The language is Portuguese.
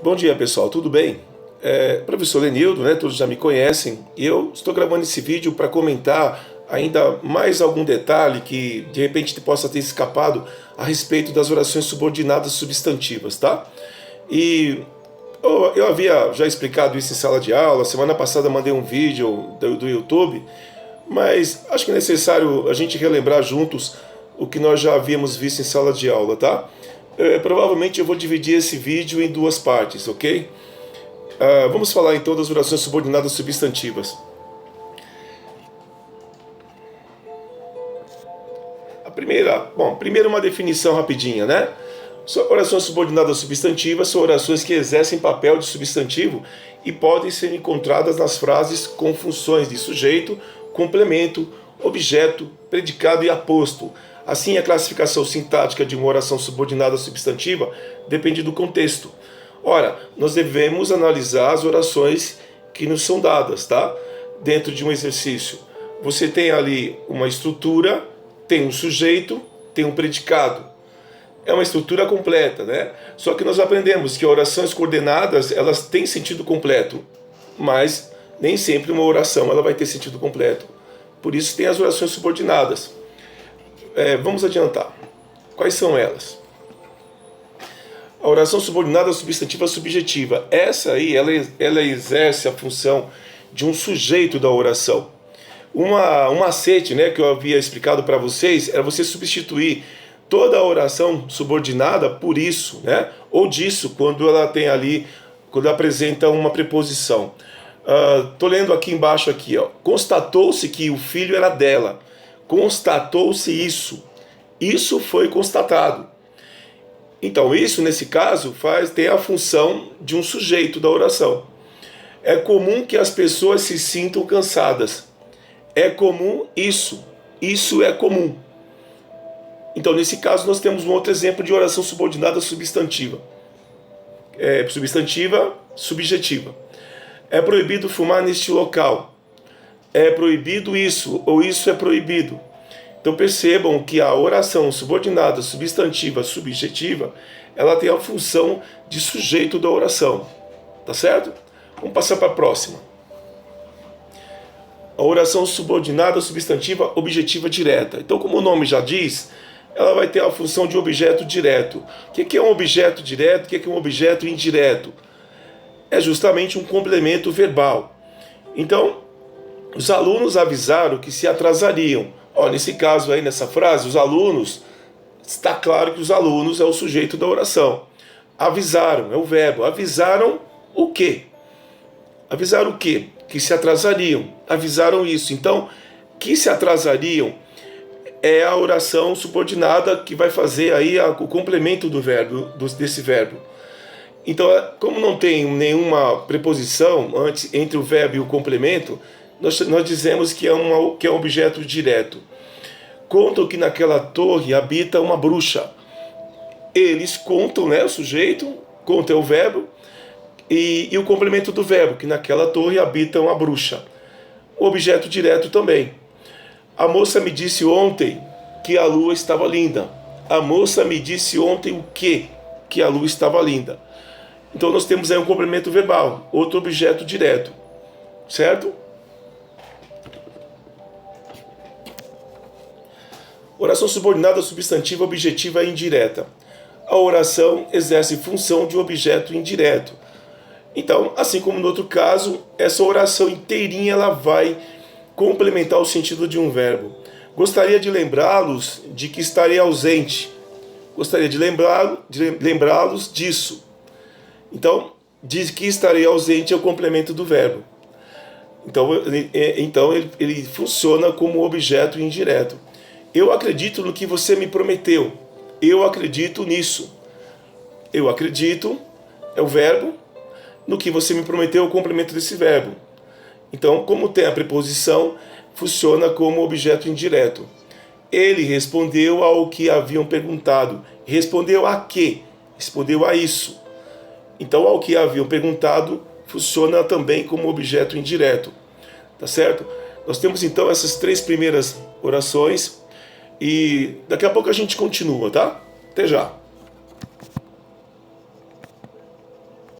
Bom dia, pessoal, tudo bem? Professor Lenildo, né? Todos já me conhecem, e eu estou gravando esse vídeo para comentar ainda mais algum detalhe que de repente possa ter escapado a respeito das orações subordinadas substantivas, tá? E eu havia já explicado isso em sala de aula, semana passada mandei um vídeo do YouTube, mas acho que é necessário a gente relembrar juntos o que nós já havíamos visto em sala de aula, tá? Provavelmente eu vou dividir esse vídeo em duas partes, ok? Vamos falar então das orações subordinadas substantivas. Primeiro uma definição rapidinha, né? Orações subordinadas substantivas são orações que exercem papel de substantivo e podem ser encontradas nas frases com funções de sujeito, complemento, objeto, predicado e aposto. Assim, a classificação sintática de uma oração subordinada substantiva depende do contexto. Ora, nós devemos analisar as orações que nos são dadas, tá? Dentro de um exercício. Você tem ali uma estrutura, tem um sujeito, tem um predicado. É uma estrutura completa, né? Só que nós aprendemos que orações coordenadas, elas têm sentido completo, mas nem sempre uma oração ela vai ter sentido completo. Por isso tem as orações subordinadas. Vamos adiantar. Quais são elas? A oração subordinada substantiva subjetiva. Essa aí, ela exerce a função de um sujeito da oração. Um macete, né, que eu havia explicado para vocês, era você substituir toda a oração subordinada por isso, né, ou disso, quando ela tem ali, quando apresenta uma preposição. Tô lendo aqui embaixo aqui, ó. Constatou-se que o filho era dela. Constatou-se isso. Isso foi constatado. Então, isso, nesse caso, tem a função de um sujeito da oração. É comum que as pessoas se sintam cansadas. É comum isso. Isso é comum. Então, nesse caso, nós temos um outro exemplo de oração subordinada substantiva. Substantiva, subjetiva. É proibido fumar neste local. É proibido isso, ou isso é proibido. Então percebam que a oração subordinada, substantiva, subjetiva, ela tem a função de sujeito da oração. Tá certo? Vamos passar para a próxima. A oração subordinada, substantiva, objetiva direta. Então, como o nome já diz, ela vai ter a função de objeto direto. O que é um objeto direto? O que é um objeto indireto? É justamente um complemento verbal. Então, os alunos avisaram que se atrasariam. Nesse caso aí, nessa frase, os alunos, está claro que os alunos é o sujeito da oração. Avisaram, é o verbo. Avisaram o quê? Avisaram o quê? Que se atrasariam. Avisaram isso. Então, que se atrasariam é a oração subordinada que vai fazer aí o complemento do verbo, desse verbo. Então, como não tem nenhuma preposição entre o verbo e o complemento, nós dizemos que é um objeto direto. Contam que naquela torre habita uma bruxa. Eles contam, né, o sujeito, conta é o verbo, e o complemento do verbo, que naquela torre habita uma bruxa. O objeto direto também. A moça me disse ontem que a lua estava linda. A moça me disse ontem o quê? Que a lua estava linda. Então nós temos aí um complemento verbal, outro objeto direto. Certo? Oração subordinada substantiva, objetiva e indireta. A oração exerce função de um objeto indireto. Então, assim como no outro caso, essa oração inteirinha ela vai complementar o sentido de um verbo. Gostaria de lembrá-los de que estarei ausente. Gostaria de lembrá-los disso. Então, diz que estarei ausente é o complemento do verbo. Então ele funciona como objeto indireto. Eu acredito no que você me prometeu. Eu acredito nisso. Eu acredito é o verbo. No que você me prometeu é o complemento desse verbo. Então, como tem a preposição, funciona como objeto indireto. Ele respondeu ao que haviam perguntado. Respondeu a quê? Respondeu a isso. Então, ao que haviam perguntado, funciona também como objeto indireto. Tá certo? Nós temos então essas três primeiras orações. E daqui a pouco a gente continua, tá? Até já!